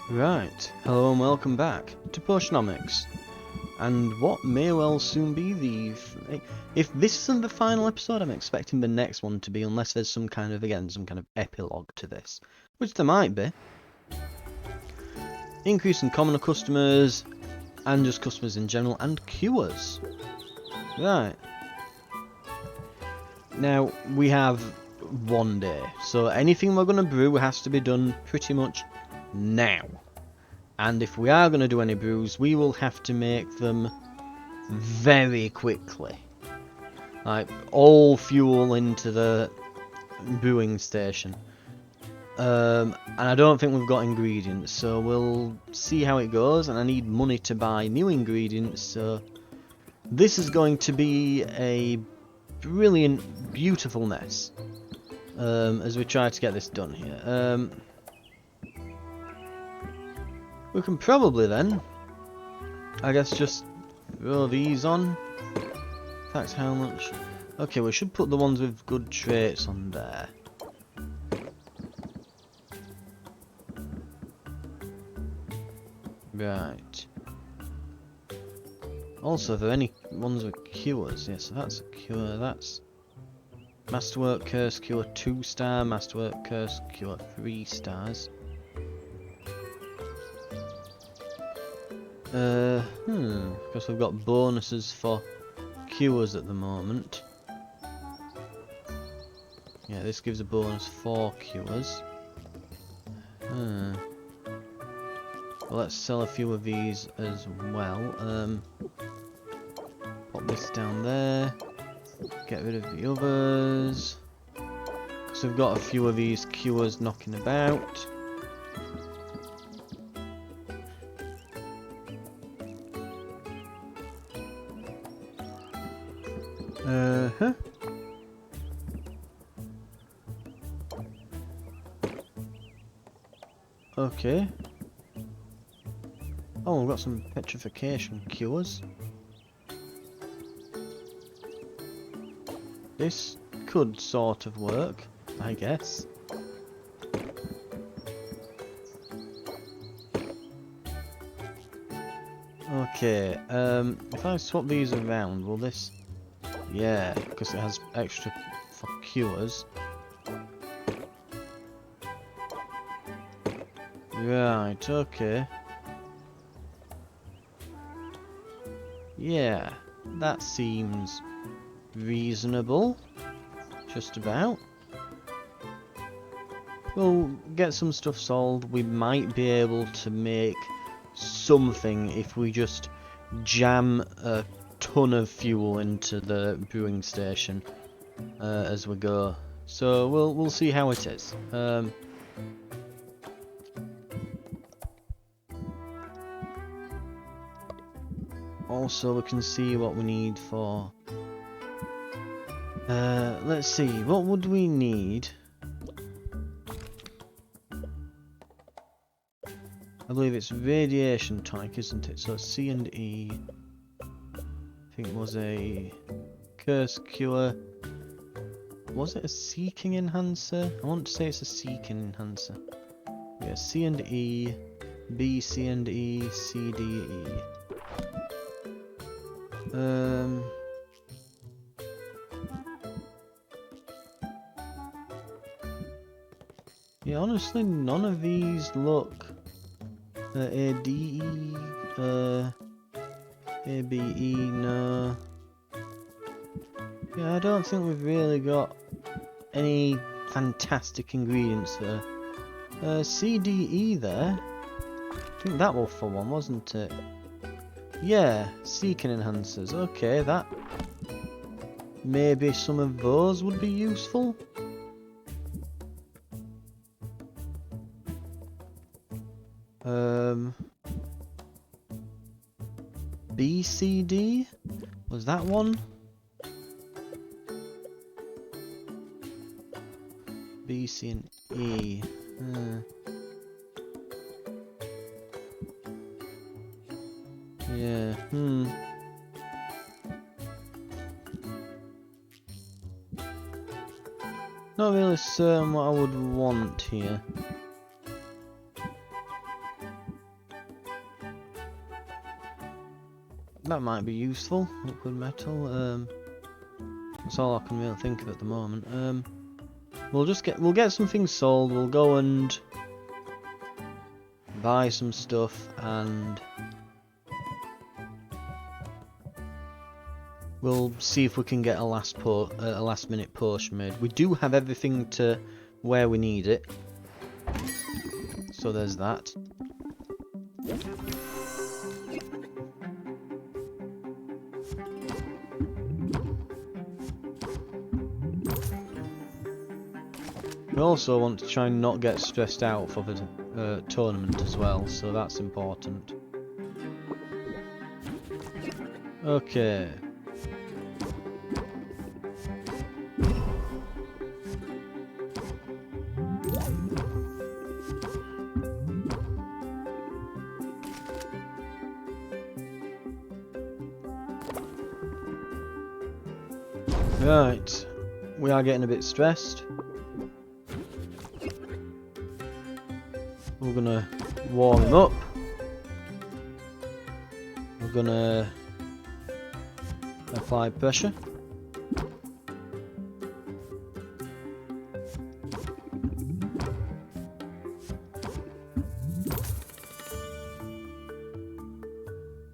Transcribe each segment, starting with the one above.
Right, hello and welcome back to Potionomics, and what may well soon be if this isn't the final episode, I'm expecting the next one to be, unless there's some kind of epilogue to this, which there might be. Increase in commoner customers, and just customers in general, and cures. Right. Now, we have one day, so anything we're going to brew has to be done pretty much now. And if we are going to do any brews, we will have to make them very quickly. Like, all fuel into the brewing station. And I don't think we've got ingredients, so we'll see how it goes. And I need money to buy new ingredients, so this is going to be a brilliant, beautiful mess. As we try to get this done here. We can probably then, I guess, just throw these on. That's how much. Okay, we should put the ones with good traits on there. Right. Also, are there any ones with cures? Yes, so that's a cure. That's Masterwork Curse Cure 2-star, Masterwork Curse Cure 3 stars. Because we've got bonuses for cures at the moment. Yeah, this gives a bonus for cures. Well, let's sell a few of these as well. Pop this down there. Get rid of the others. So we've got a few of these cures knocking about. Okay. Oh, we've got some petrification cures. This could sort of work, I guess. Okay, if I swap these around, will this... Yeah, because it has extra for cures. Right, okay. Yeah, that seems reasonable. Just about. We'll get some stuff sold. We might be able to make something if we just jam a ton of fuel into the brewing station as we go. So we'll see how it is. Also, we can see what we need for. Let's see. What would we need? I believe it's radiation tonic, isn't it? So C and E. I think it was a curse cure. Was it a seeking enhancer? I want to say it's a seeking enhancer. Yeah, C and E, B, C and E, C, D, E. Yeah, honestly, none of these look. A, D, E, A, B, E, no. Yeah, I don't think we've really got any fantastic ingredients there. C, D, E there. I think that was for one, wasn't it? Yeah, seeking enhancers. Okay, that... Maybe some of those would be useful. B, C, D? Was that one? B, C, and E. Yeah, Not really certain what I would want here. That might be useful. Liquid metal. That's all I can really think of at the moment. We'll get some things sold. We'll go and buy some stuff, and we'll see if we can get a last minute potion made. We do have everything to where we need it, so there's that. We also want to try and not get stressed out for the tournament as well, so that's important. Okay. Right, we are getting a bit stressed. We're gonna warm him up. We're gonna apply pressure.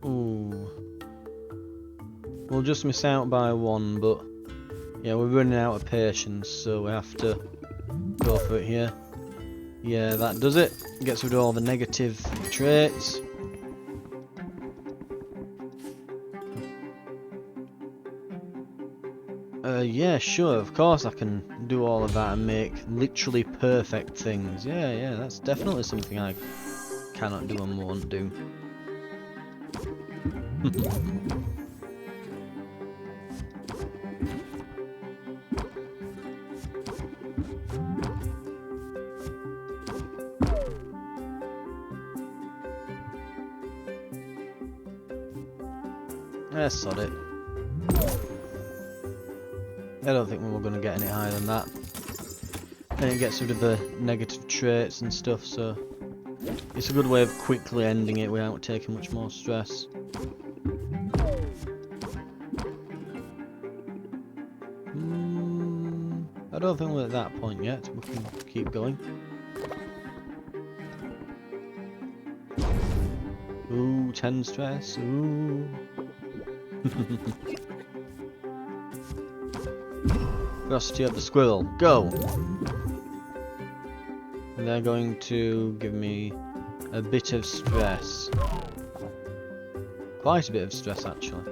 Ooh. We'll just miss out by one, but yeah, we're running out of patience, so we have to go for it here. Yeah, that does it. Gets rid of all the negative traits. Yeah, sure, of course I can do all of that and make literally perfect things. Yeah, that's definitely something I cannot do and won't do. Sod it. I don't think we're going to get any higher than that. And it gets rid of the negative traits and stuff, so it's a good way of quickly ending it without taking much more stress. I don't think we're at that point yet. We can keep going. Ooh, 10 stress. Ooh. Ferocity of the squirrel, go! And they're going to give me a bit of stress. Quite a bit of stress, actually.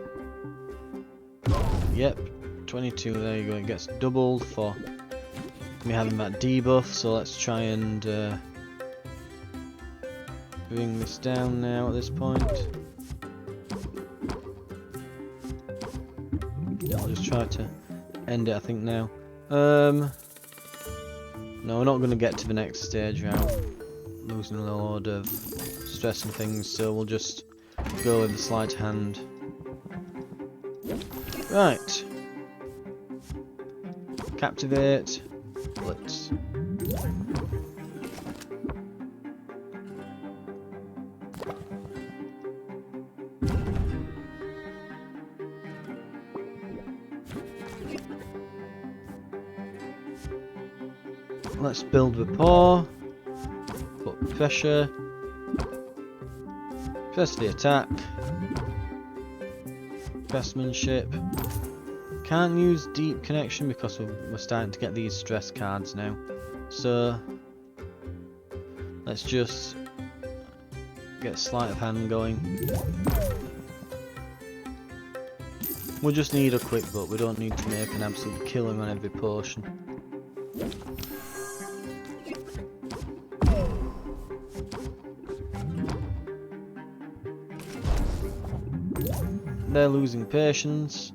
Yep, 22, there you go, it gets doubled for me having that debuff, so let's try and bring this down now at this point. I'll just try to end it, I think, now. No, we're not going to get to the next stage without losing a load of stress and things, so we'll just go with the sleight of hand. Right. Captivate. Blitz. Let's build rapport, put pressure, press the attack, craftsmanship. Can't use deep connection because we're starting to get these stress cards now, so let's just get sleight of hand going. We'll just need a quick book, we don't need to make an absolute killing on every potion. They're losing patience.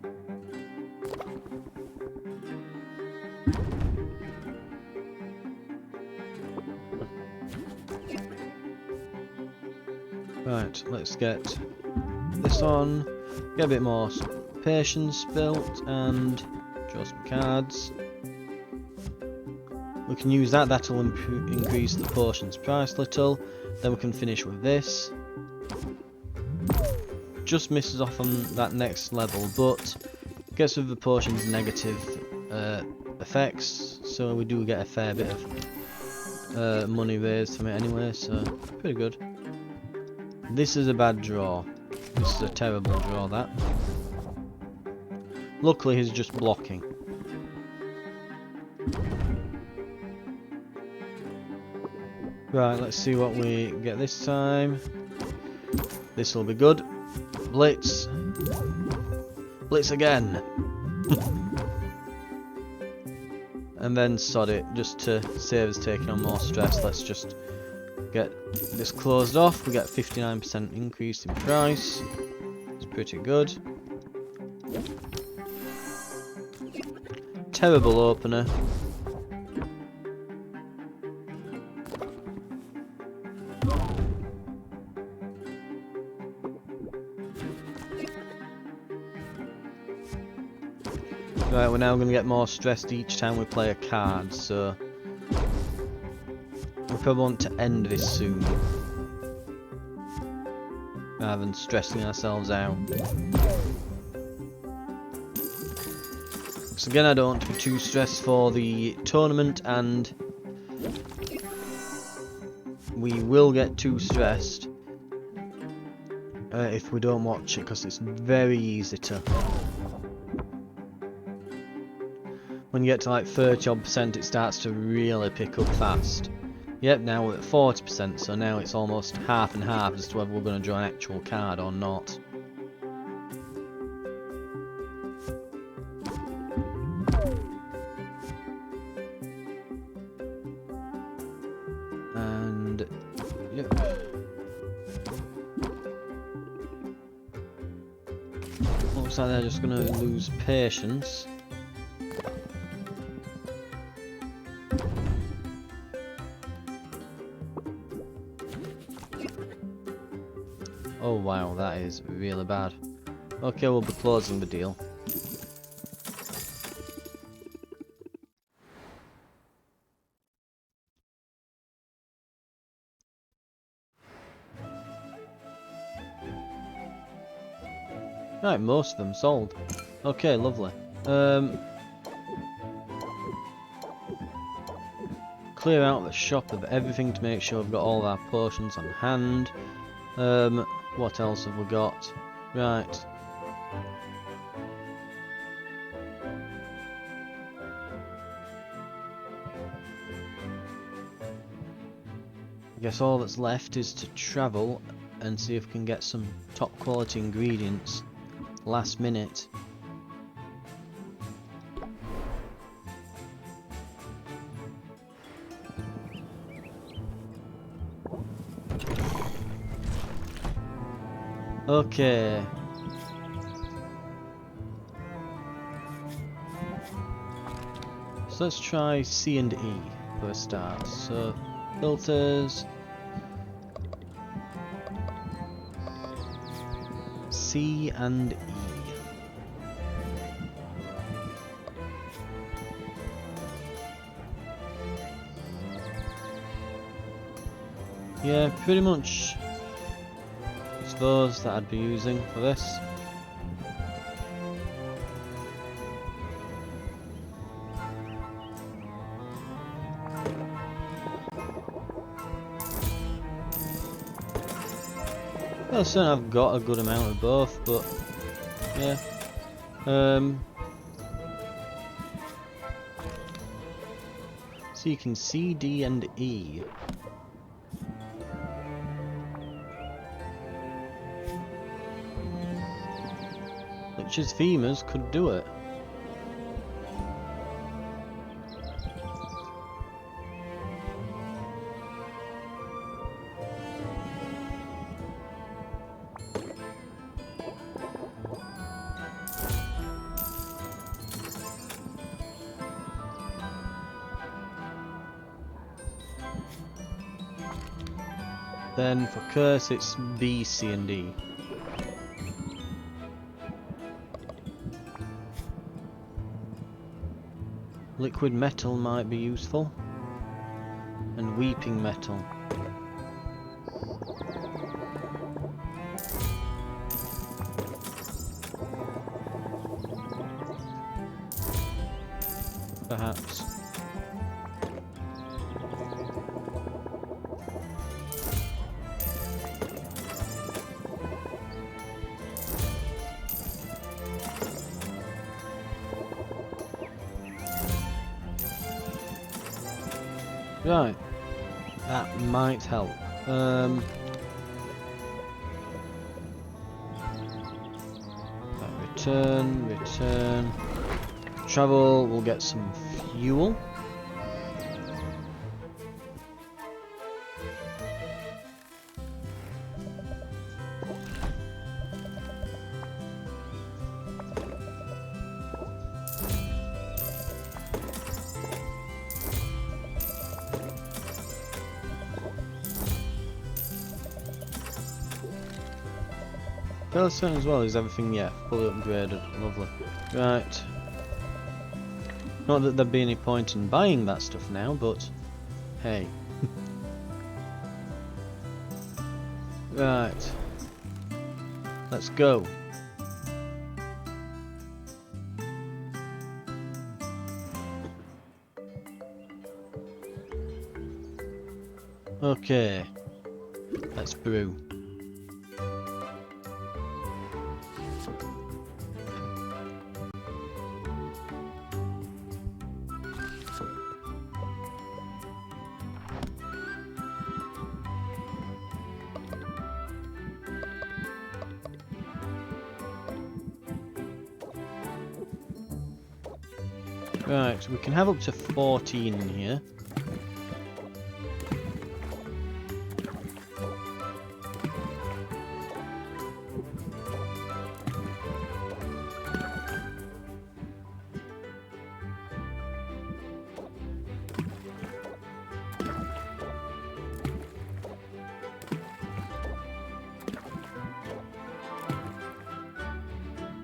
Right, let's get this on, get a bit more patience built, and draw some cards. We can use that, that'll increase the potion's price little. Then we can finish with this. just misses off on that next level, but gets with the potion's negative effects, so we do get a fair bit of money raised from it anyway, so pretty good. This is a bad draw. This is a terrible draw, that. Luckily he's just blocking. Right, let's see what we get this time. This will be good. Blitz. Blitz again. And then sod it, just to save us taking on more stress. Let's just get this closed off. We get 59% increase in price. It's pretty good. Terrible opener. Right, we're now going to get more stressed each time we play a card, so we probably want to end this soon, rather than stressing ourselves out. So again, I don't want to be too stressed for the tournament, and we will get too stressed if we don't watch it, because it's very easy to... When you get to like 30% it starts to really pick up fast. Yep, now we're at 40%, so now it's almost half and half as to whether we're going to draw an actual card or not. And... yep. Looks like they're just going to lose patience. Oh wow, that is really bad. Okay, we'll be closing the deal. Right, most of them sold. Okay, lovely. Clear out the shop of everything to make sure we've got all our potions on hand. What else have we got? Right. I guess all that's left is to travel and see if we can get some top quality ingredients last minute. Okay. So let's try C and E for a start. So filters, C and E. Yeah, pretty much it's those that I'd be using for this. Well, certainly I've got a good amount of both, but yeah. So you can C, D and E. Lich's femurs could do it. Then for curse it's B, C and D. Liquid metal might be useful. And weeping metal. Right. That might help. Right, return. Travel, we'll get some fuel. Skeleton as well, is everything, yeah, fully upgraded. Lovely. Right. Not that there'd be any point in buying that stuff now, but hey. Right. Let's go. Okay. Let's brew. Right, so we can have up to 14 in here.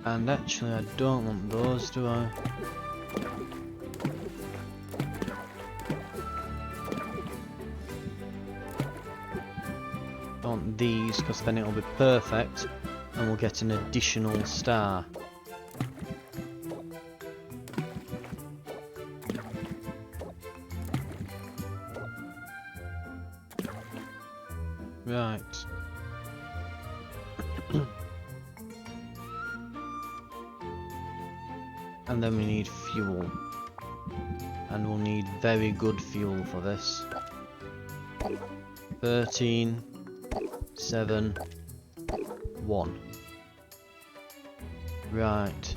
And actually I don't want those, do I? I want these, because then it'll be perfect and we'll get an additional star. Right. And then we need fuel. And we'll need very good fuel for this. 13, 7, 1. Right.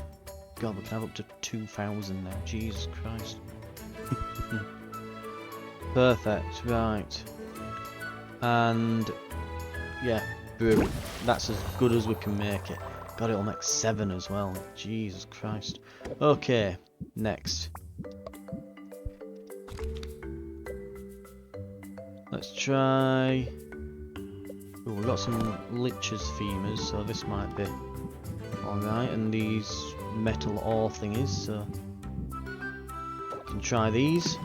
God, we can have up to 2,000 now. Jesus Christ. Perfect, right. And yeah, brew. That's as good as we can make it. God, it'll make 7 as well. Jesus Christ. Okay, next. Let's try... Oh, we've got some lich's femurs, so this might be alright. And these metal ore thingies, so... I can try these.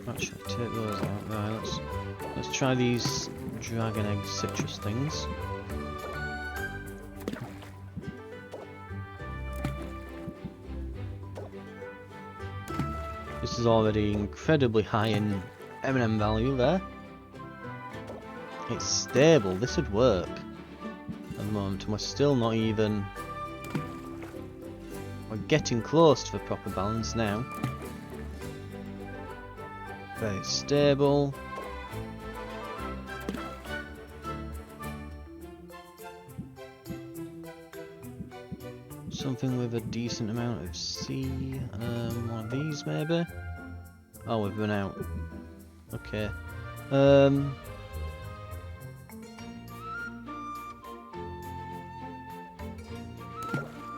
Actually, take those out. Right, let's try these dragon egg citrus things. This is already incredibly high in M&M value there. It's stable. This would work at the moment, and we're still not even... We're getting close to the proper balance now. Very stable. Something with a decent amount of C. One of these maybe. Oh, we've run out. Okay.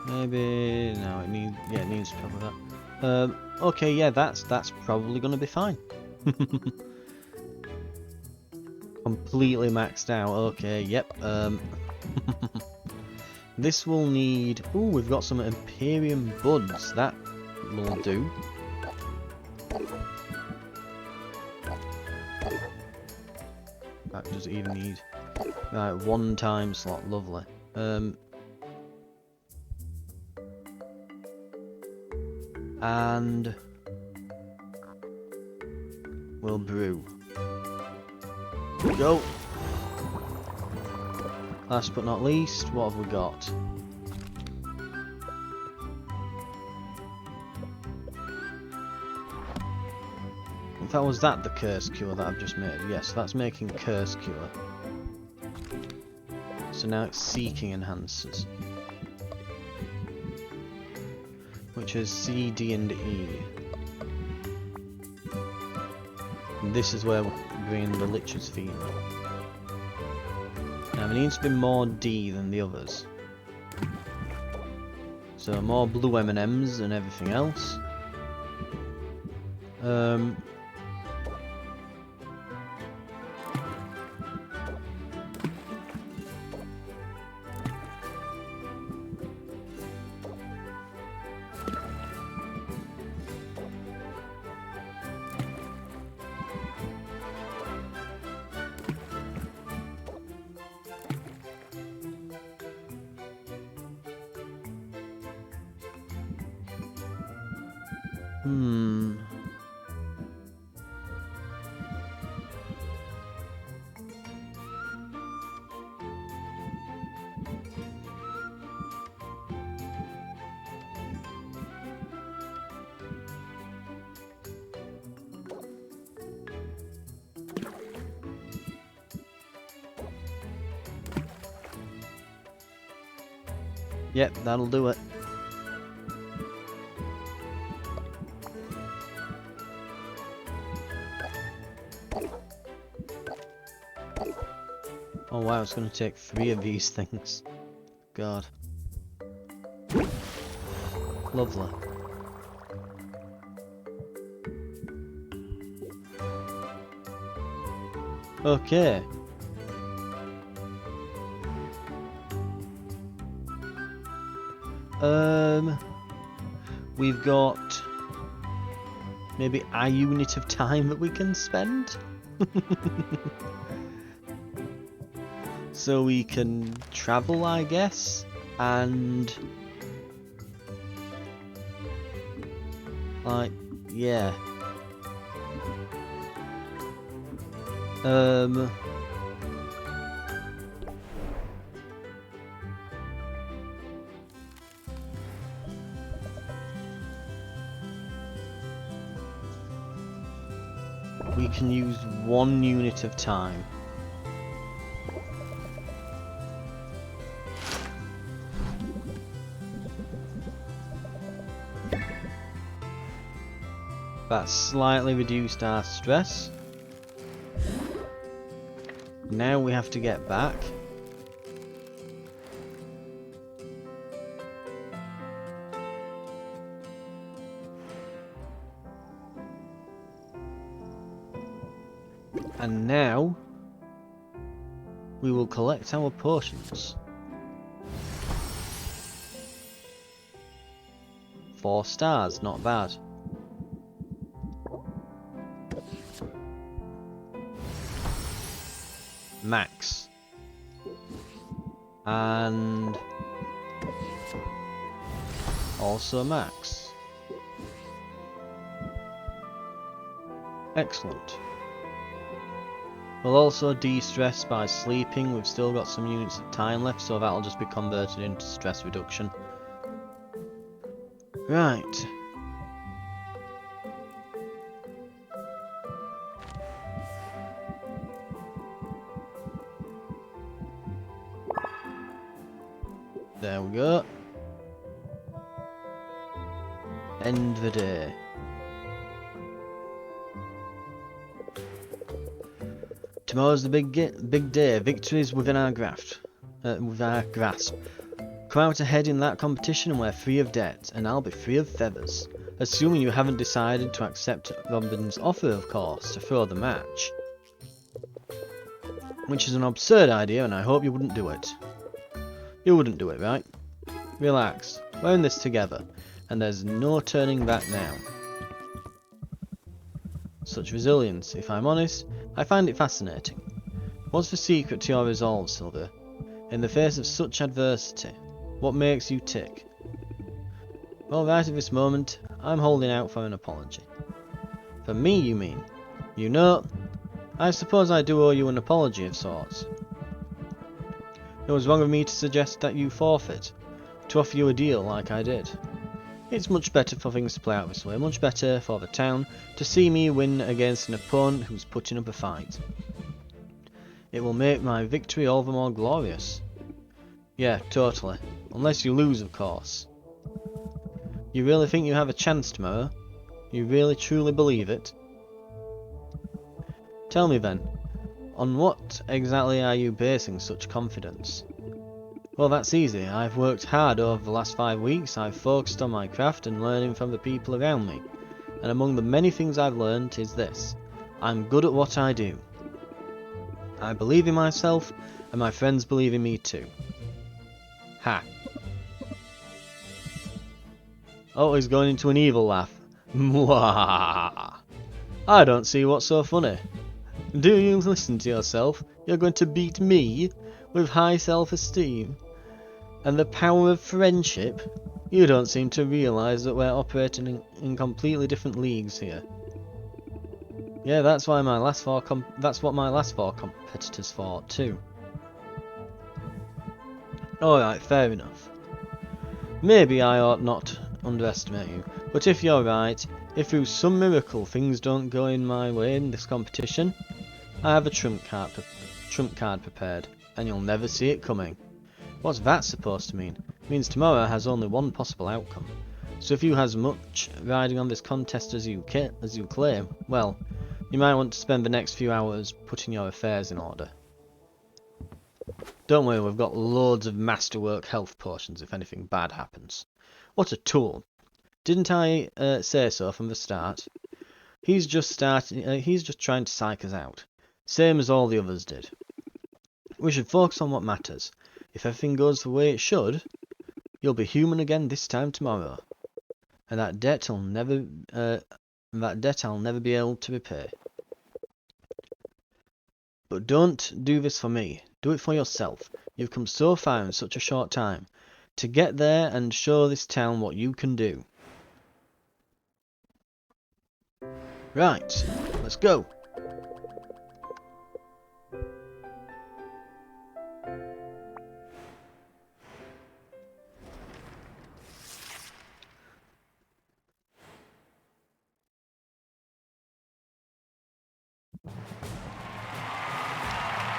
Maybe no. It needs. Yeah, it needs to cover that. Okay. Yeah, that's probably gonna be fine. Completely maxed out. Okay, yep. This will need... Ooh, we've got some Imperium buds. That will do. That does even need... Right, 1 time slot. Lovely. And... we'll brew. Go! Last but not least, what have we got? In fact, was that the curse cure that I've just made? Yes, that's making curse cure. So now it's seeking enhancers. Which is C, D and E. And this is where we're bringing the Lich's Femur. Now it needs to be more D than the others. So more blue M&Ms and everything else. Yep, that'll do it. Oh wow, it's going to take 3 of these things. God. Lovely. Okay. We've got maybe a unit of time that we can spend. So we can travel, I guess, and like, yeah. We can use 1 unit of time. That slightly reduced our stress. Now we have to get back. And now we will collect our potions. 4 stars, not bad. Max. And also max. Excellent. We'll also de-stress by sleeping. We've still got some units of time left, so that'll just be converted into stress reduction. Right. There we go. End the day. Tomorrow's the big day. Victory's within our grasp. Come out ahead in that competition and we're free of debt, and I'll be free of feathers. Assuming you haven't decided to accept Robin's offer, of course, to throw the match. Which is an absurd idea, and I hope you wouldn't do it. You wouldn't do it, right? Relax. We're in this together, and there's no turning back now. Such resilience, if I'm honest, I find it fascinating. What's the secret to your resolve, Sylvia? In the face of such adversity, what makes you tick? Well, right at this moment, I'm holding out for an apology. For me, you mean? You know, I suppose I do owe you an apology of sorts. It was wrong of me to suggest that you forfeit, to offer you a deal like I did. It's much better for things to play out this way, much better for the town to see me win against an opponent who's putting up a fight. It will make my victory all the more glorious. Yeah, totally. Unless you lose, of course. You really think you have a chance tomorrow? You really truly believe it? Tell me then, on what exactly are you basing such confidence? Well, that's easy. I've worked hard over the last 5 weeks. I've focused on my craft and learning from the people around me. And among the many things I've learned is this. I'm good at what I do. I believe in myself, and my friends believe in me too. Ha. Oh, he's going into an evil laugh. Mwah. I don't see what's so funny. Do you listen to yourself? You're going to beat me? With high self-esteem? And the power of friendship? You don't seem to realise that we're operating in completely different leagues here. Yeah, that's what my last four competitors fought too. Alright, fair enough. Maybe I ought not underestimate you, but if you're right, if through some miracle things don't go in my way in this competition, I have a trump card prepared, and you'll never see it coming. What's that supposed to mean? It means tomorrow has only one possible outcome. So if you has much riding on this contest as you claim, well, you might want to spend the next few hours putting your affairs in order. Don't worry, we've got loads of masterwork health potions if anything bad happens. What a tool! Didn't I say so from the start? He's just trying to psych us out, same as all the others did. We should focus on what matters. If everything goes the way it should, you'll be human again this time tomorrow, and that debt I'll never be able to repay. But don't do this for me. Do it for yourself. You've come so far in such a short time. To get there and show this town what you can do. Right, let's go.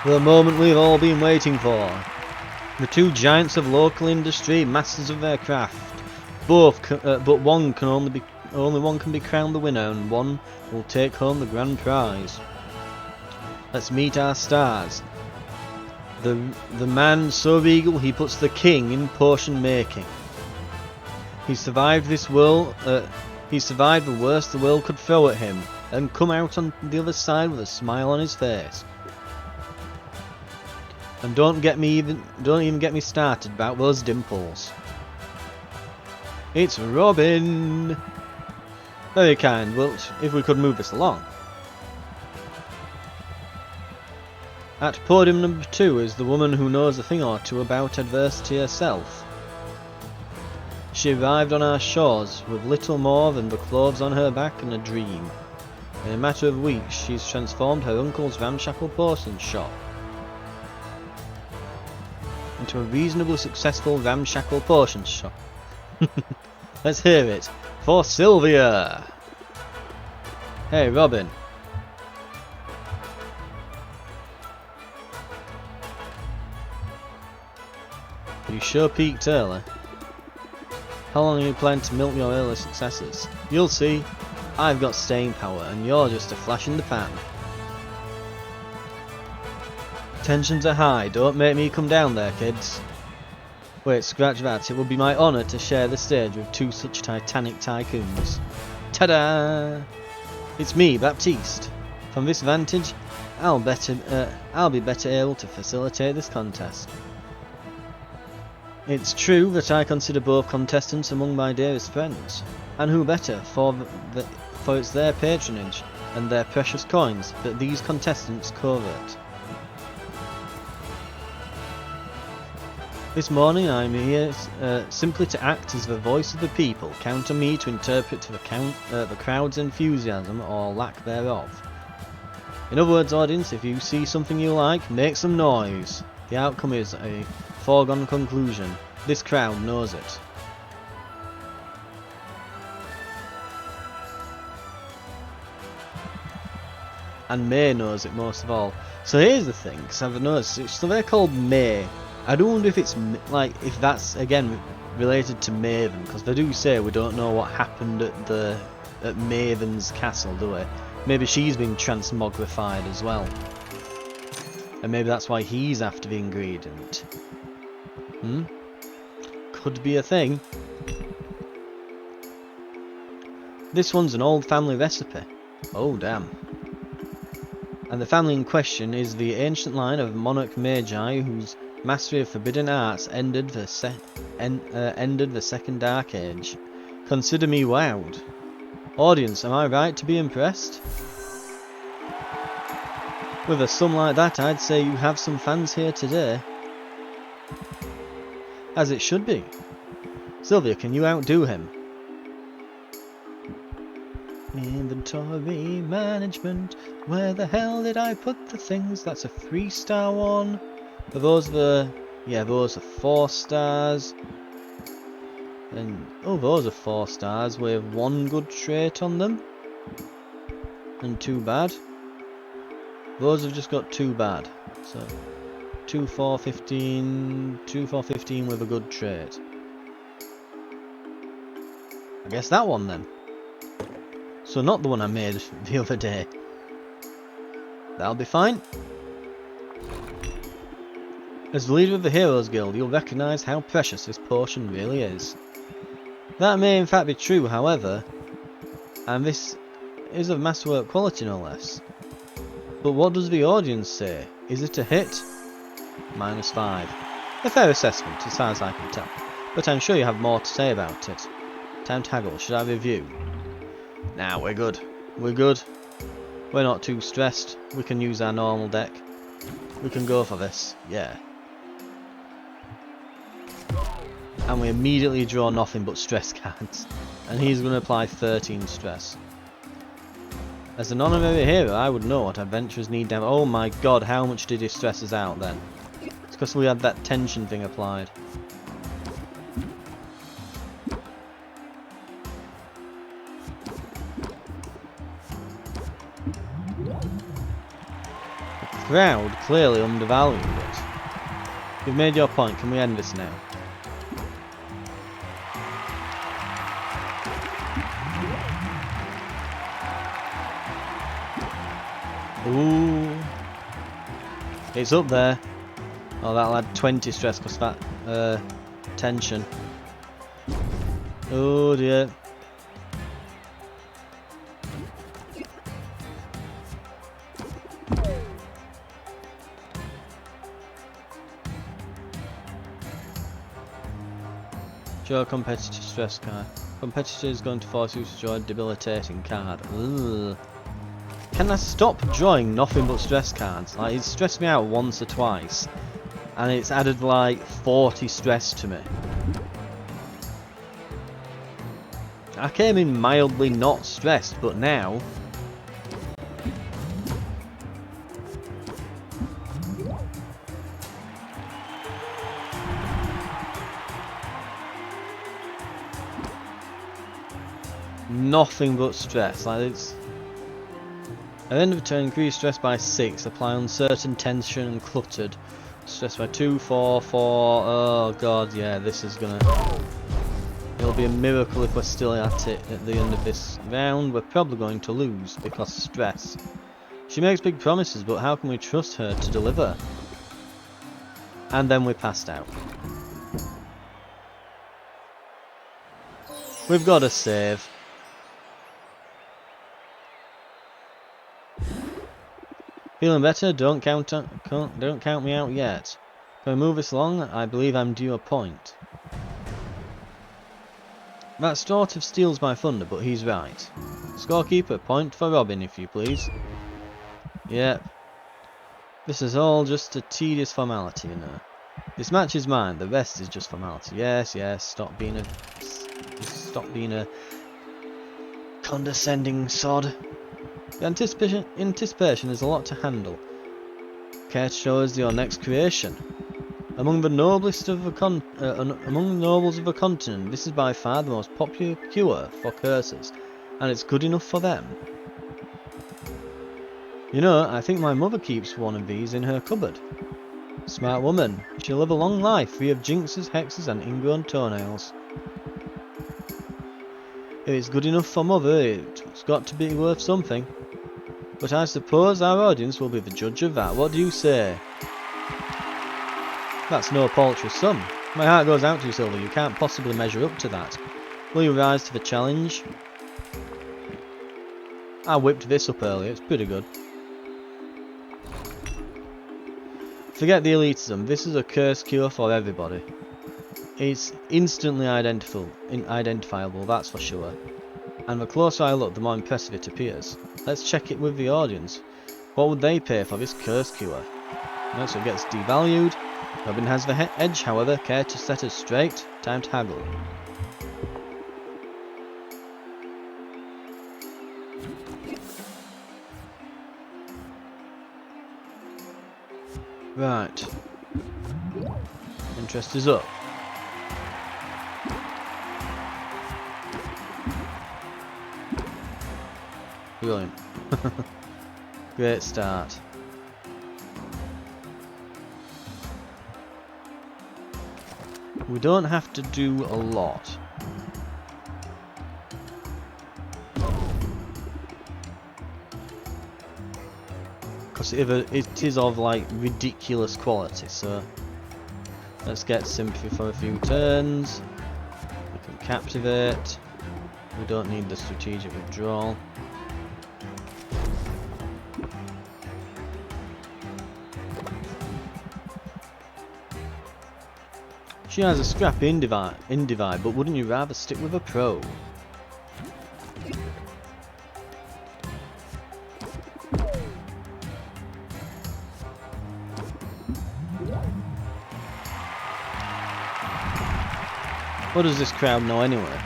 The moment we've all been waiting for. The two giants of local industry, masters of their craft. But only one can be crowned the winner, and one will take home the grand prize. Let's meet our stars. The man so regal he puts the king in potion making. He survived this world. He survived the worst the world could throw at him, and come out on the other side with a smile on his face. And don't even get me started about those dimples. It's Robin! Very kind, well, if we could move this along. At podium number 2 is the woman who knows a thing or two about adversity herself. She arrived on our shores with little more than the clothes on her back and a dream. In a matter of weeks, she's transformed her uncle's ramshackle potion shop into a reasonably successful ramshackle potion shop. Let's hear it for Sylvia! Hey, Robin. You sure peaked early. How long are you planning to milk your early successes? You'll see. I've got staying power and you're just a flash in the pan. Tensions are high, don't make me come down there, kids. Wait, scratch that, it would be my honour to share the stage with two such titanic tycoons. Ta-da! It's me, Baptiste. From this vantage, I'll be better able to facilitate this contest. It's true that I consider both contestants among my dearest friends, and who better, for it's their patronage and their precious coins that these contestants covet. This morning I'm here simply to act as the voice of the people. Count on me to interpret the crowd's enthusiasm or lack thereof. In other words, audience, if you see something you like, make some noise. The outcome is a foregone conclusion. This crowd knows it. And May knows it most of all. So here's the thing, because I've noticed, so they're called May. I do wonder if it's, like, if that's, again, related to Maven, because they do say we don't know what happened at Maven's castle, do we? Maybe she's been transmogrified as well. And maybe that's why he's after the ingredient. Could be a thing. This one's an old family recipe. Oh, damn. And the family in question is the ancient line of monarch magi whose mastery of forbidden arts ended the second dark age. Consider me wowed. Audience, am I right to be impressed? With a sum like that, I'd say you have some fans here today. As it should be. Sylvia, can you outdo him? Inventory management. Where the hell did I put the things? That's a 3-star one. Are those the... yeah, those are 4 stars. And... oh, those are 4 stars with 1 good trait on them. And 2 bad. Those have just got 2 bad. So... 2, 4, 15... 2, 4, 15 with a good trait. I guess that one then. So not the one I made the other day. That'll be fine. As the leader of the Heroes Guild, you'll recognise how precious this potion really is. That may in fact be true, however, and this is of masterwork quality no less. But what does the audience say? Is it a hit? -5. A fair assessment, as far as I can tell. But I'm sure you have more to say about it. Time to haggle. Should I review? Nah, we're good. We're good. We're not too stressed. We can use our normal deck. We can go for this. Yeah. And we immediately draw nothing but stress cards. And he's going to apply 13 stress. As an honorary hero, I would know what adventurers need down. Oh my god, how much did he stress us out then? It's because we had that tension thing applied. The crowd clearly undervalued it. You've made your point, can we end this now? Ooh. It's up there. Oh, that'll add 20 stress because that tension. Oh dear. Draw a competitor stress card. Competitor is going to force you to draw a debilitating card. Ugh. Can I stop drawing nothing but stress cards? Like, it's stressed me out once or twice, and it's added like 40 stress to me. I came in mildly not stressed, but now... nothing but stress. Like, it's... At the end of the turn, increase stress by 6. Apply uncertain, tension, and cluttered. Stress by 2, 4, 4. Oh god, yeah, this is gonna... It'll be a miracle if we're still at it at the end of this round. We're probably going to lose because stress. She makes big promises, but how can we trust her to deliver? And then we passed out. We've got to save. Feeling better? Don't count me out yet. Can we move this along? I believe I'm due a point. That sort of steals my thunder, but he's right. Scorekeeper, point for Robin, if you please. Yep. This is all just a tedious formality, you know. This match is mine, the rest is just formality. Yes, yes, stop being a condescending sod. The anticipation is a lot to handle. Care to show us your next creation? Among the noblest of among the nobles of the continent, this is by far the most popular cure for curses, and it's good enough for them. You know, I think my mother keeps one of these in her cupboard. Smart woman. She'll live a long life, free of jinxes, hexes, and ingrown toenails. If it's good enough for mother, it's got to be worth something. But I suppose our audience will be the judge of that. What do you say? That's no paltry sum. My heart goes out to you, Silver. You can't possibly measure up to that. Will you rise to the challenge? I whipped this up earlier. It's pretty good. Forget the elitism. This is a curse cure for everybody. It's instantly identifiable, that's for sure. And the closer I look, the more impressive it appears. Let's check it with the audience. What would they pay for this curse cure? No, so it gets devalued. Robin has the edge, however. Care to set us straight? Time to haggle. Right. Interest is up. Brilliant. Great start. We don't have to do a lot. Because it is of like ridiculous quality, so let's get sympathy for a few turns. We can captivate. We don't need the strategic withdrawal. She has a scrappy individe, but wouldn't you rather stick with a pro? What does this crowd know anyway?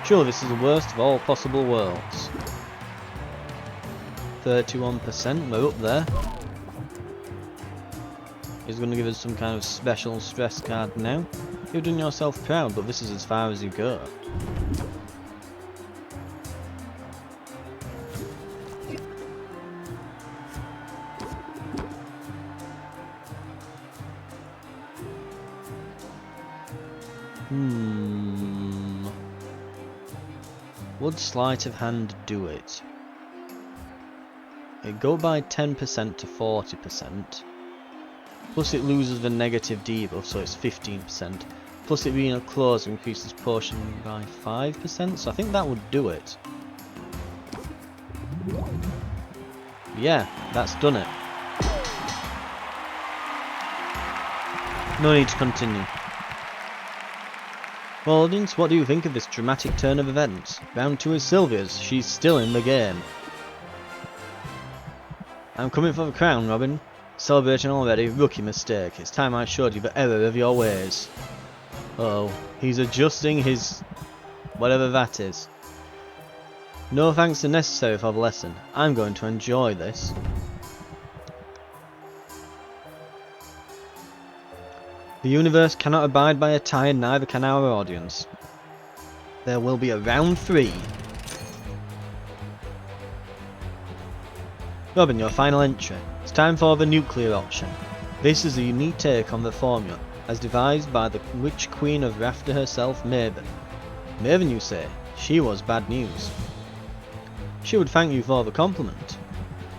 Sure, this is the worst of all possible worlds. 31%, we're up there. He's going to give us some kind of special stress card now. You've done yourself proud, but this is as far as you go. Would sleight of hand do it? It go by 10% to 40%. Plus it loses the negative debuff, so it's 15%. Plus it being a close increases potion by 5%, so I think that would do it. Yeah, that's done it. No need to continue. Well, audience, what do you think of this dramatic turn of events? Round 2 is Sylvia's. She's still in the game. I'm coming for the crown, Robin. Celebrating already. Rookie mistake. It's time I showed you the error of your ways. Uh-oh. He's adjusting his... whatever that is. No thanks are necessary for the lesson. I'm going to enjoy this. The universe cannot abide by a tie, and neither can our audience. There will be a round 3. Robin, your final entry. It's time for the nuclear option. This is a unique take on the formula, as devised by the Witch Queen of Rafter herself, Maven. Maven, you say? She was bad news. She would thank you for the compliment,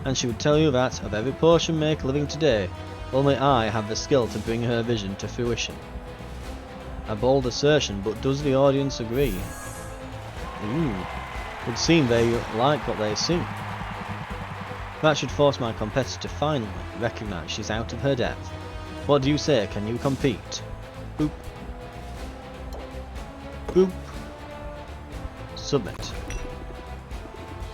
and she would tell you that, of every potion maker living today, only I have the skill to bring her vision to fruition. A bold assertion, but does the audience agree? Would seem they like what they see. That should force my competitor to finally recognise she's out of her depth. What do you say, can you compete? Boop. Boop. Submit.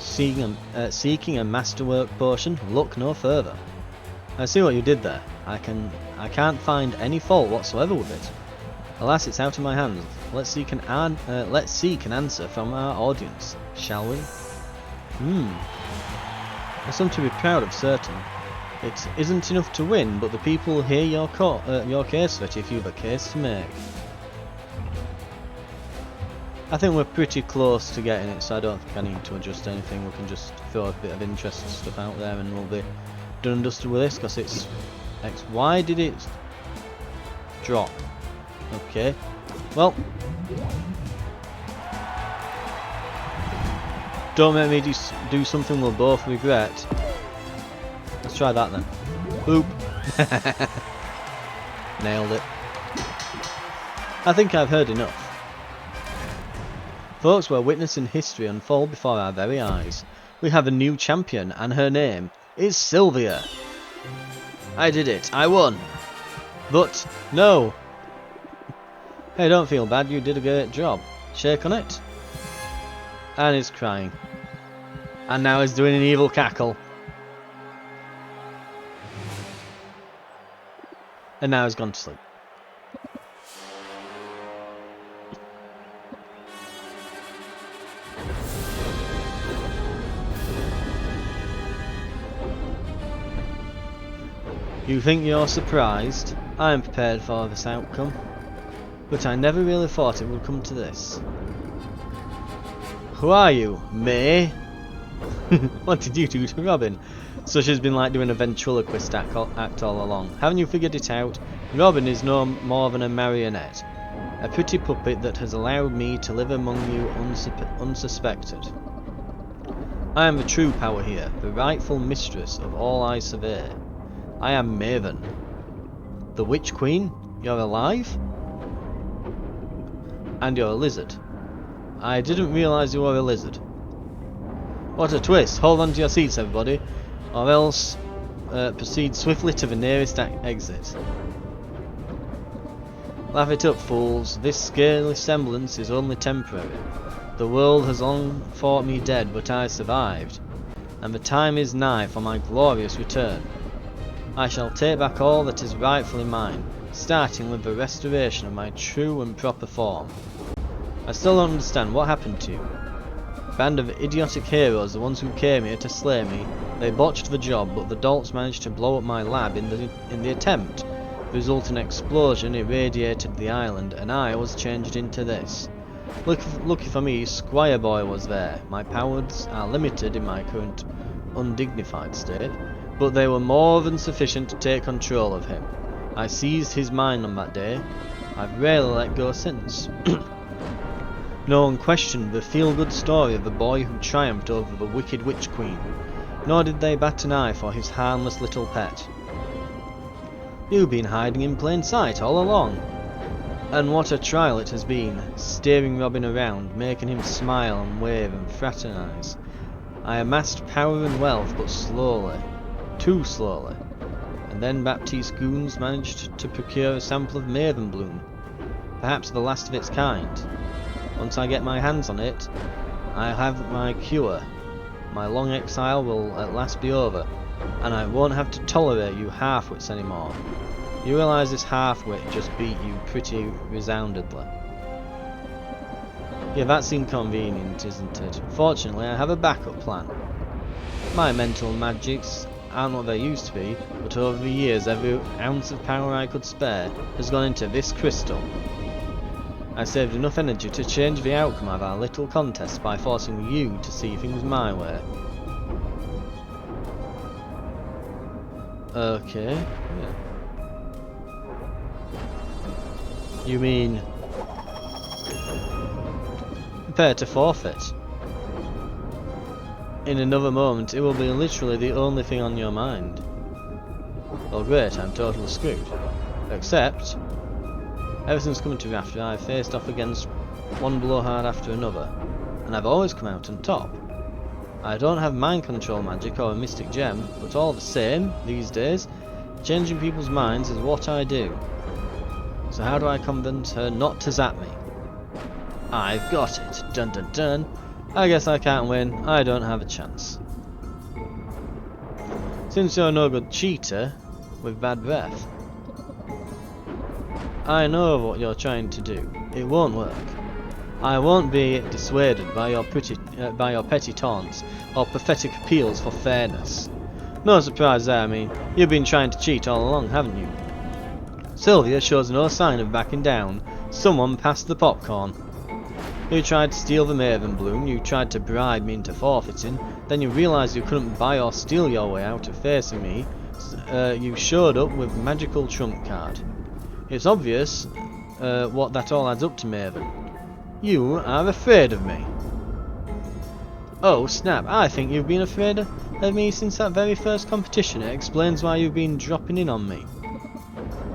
Seeking a masterwork potion, look no further. I see what you did there. I can't find any fault whatsoever with it. Alas, it's out of my hands. Let's seek an answer from our audience, shall we? There's something to be proud of, certainly. It isn't enough to win, but the people will hear your case for it if you've a case to make. I think we're pretty close to getting it, so I don't think I need to adjust anything. We can just throw a bit of interest and stuff out there and we'll be done and dusted with this, because it's X. Why did it drop? Okay, well, don't make me do something we'll both regret. Let's try that then. Boop. Nailed it. I think I've heard enough. Folks, we're witnessing history unfold before our very eyes. We have a new champion, and her name is Sylvia. I did it. I won. But, no. Hey, don't feel bad. You did a great job. Shake on it. And he's crying. And now he's doing an evil cackle. And now he's gone to sleep. You think you're surprised? I am prepared for this outcome. But I never really thought it would come to this. Who are you? May? What did you do to Robin? So she's been like doing a ventriloquist act all along. Haven't you figured it out? Robin is no more than a marionette. A pretty puppet that has allowed me to live among you unsuspected. I am the true power here, the rightful mistress of all I survey. I am Maven. The Witch Queen? You're alive? And you're a lizard. I didn't realise you were a lizard. What a twist! Hold on to your seats, everybody, or else proceed swiftly to the nearest exit. Laugh it up, fools. This scaly semblance is only temporary. The world has long thought me dead, but I survived, and the time is nigh for my glorious return. I shall take back all that is rightfully mine, starting with the restoration of my true and proper form. I still don't understand what happened to you. Band of idiotic heroes, the ones who came here to slay me, they botched the job, but the dolts managed to blow up my lab in the attempt. The resulting explosion irradiated the island, and I was changed into this. Lucky for me, Squire Boy was there. My powers are limited in my current undignified state, but they were more than sufficient to take control of him. I seized his mind on that day. I've rarely let go since. No one questioned the feel-good story of the boy who triumphed over the wicked Witch Queen, nor did they bat an eye for his harmless little pet. You've been hiding in plain sight all along. And what a trial it has been, steering Robin around, making him smile and wave and fraternise. I amassed power and wealth, but slowly. Too slowly. And then Baptiste Goons managed to procure a sample of Maven Bloom, perhaps the last of its kind. Once I get my hands on it, I'll have my cure. My long exile will at last be over, and I won't have to tolerate you half-wits anymore. You realise this half-wit just beat you pretty resoundingly. Yeah, that's inconvenient, isn't it? Fortunately, I have a backup plan. My mental magics aren't what they used to be, but over the years every ounce of power I could spare has gone into this crystal. I saved enough energy to change the outcome of our little contest by forcing you to see things my way. Okay, yeah. You mean prepare to forfeit? In another moment, it will be literally the only thing on your mind. Well, great, I'm totally screwed. Except, everything's coming to me after I've faced off against one blowhard after another, and I've always come out on top. I don't have mind control magic or a mystic gem, but all the same, these days, changing people's minds is what I do. So how do I convince her not to zap me? I've got it. Dun dun dun. I guess I can't win. I don't have a chance. Since you're no good cheater, with bad breath. I know what you're trying to do. It won't work. I won't be dissuaded by your petty taunts or pathetic appeals for fairness. No surprise there, I mean, you've been trying to cheat all along, haven't you? Sylvia shows no sign of backing down. Someone passed the popcorn. You tried to steal the Maven Bloom, you tried to bribe me into forfeiting, then you realised you couldn't buy or steal your way out of facing me. You showed up with magical trump card. It's obvious what that all adds up to, Maven. You are afraid of me. Oh snap, I think you've been afraid of me since that very first competition. It explains why you've been dropping in on me.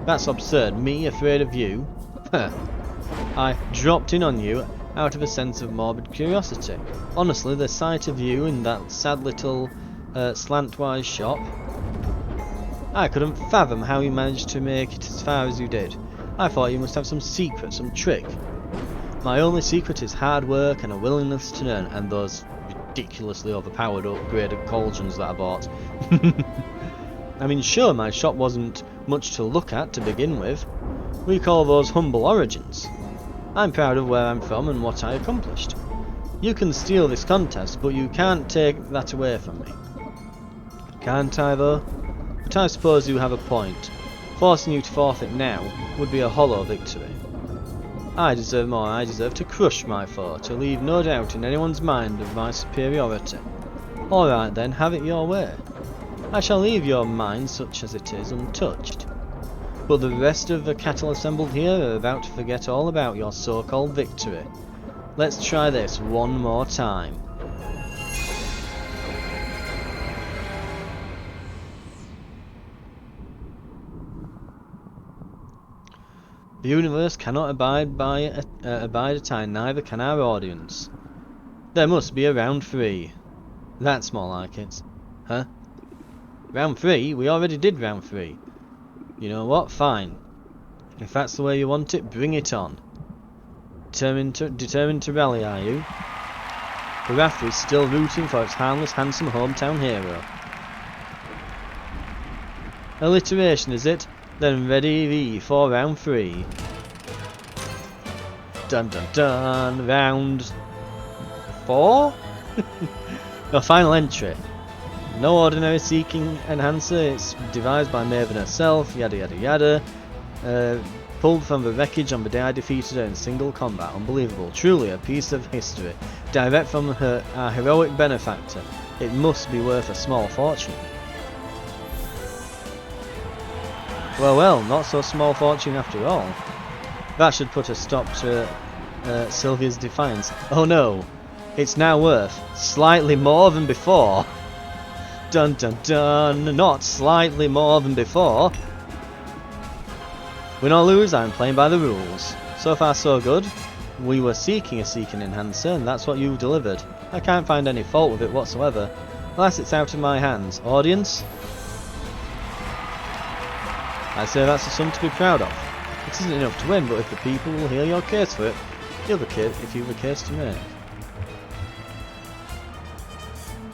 That's absurd, me afraid of you? I dropped in on you out of a sense of morbid curiosity. Honestly, the sight of you in that sad little slantwise shop, I couldn't fathom how you managed to make it as far as you did. I thought you must have some secret, some trick. My only secret is hard work and a willingness to learn, and those ridiculously overpowered upgraded cauldrons that I bought. I mean, sure, my shop wasn't much to look at to begin with. We call those humble origins. I'm proud of where I'm from and what I accomplished. You can steal this contest, but you can't take that away from me. Can't I, though? But I suppose you have a point. Forcing you to forfeit now would be a hollow victory. I deserve more. I deserve to crush my foe, to leave no doubt in anyone's mind of my superiority. Alright then, have it your way. I shall leave your mind, such as it is, untouched. But the rest of the cattle assembled here are about to forget all about your so-called victory. Let's try this one more time. The universe cannot abide a time, neither can our audience. There must be a round 3. That's more like it. Huh? Round 3? We already did round 3. You know what? Fine. If that's the way you want it, bring it on. Determined to rally, are you? The Wrath is still rooting for its harmless, handsome hometown hero. Alliteration, is it? Then ready for round 3. Dun dun dun. Round 4? Your final entry. No ordinary seeking enhancer, it's devised by Maven herself, yada yada yada. Pulled from the wreckage on the day I defeated her in single combat. Unbelievable. Truly a piece of history. Direct from our heroic benefactor. It must be worth a small fortune. Well, not so small fortune after all. That should put a stop to Sylvia's defiance. Oh no, it's now worth slightly more than before. Dun dun dun, not slightly more than before. Win or lose, I'm playing by the rules. So far so good. We were seeking a seeking enhancer, and that's what you've delivered. I can't find any fault with it whatsoever, unless it's out of my hands. Audience? I say that's a sum to be proud of. It isn't enough to win, but if the people will hear your case for it, you've a case to make.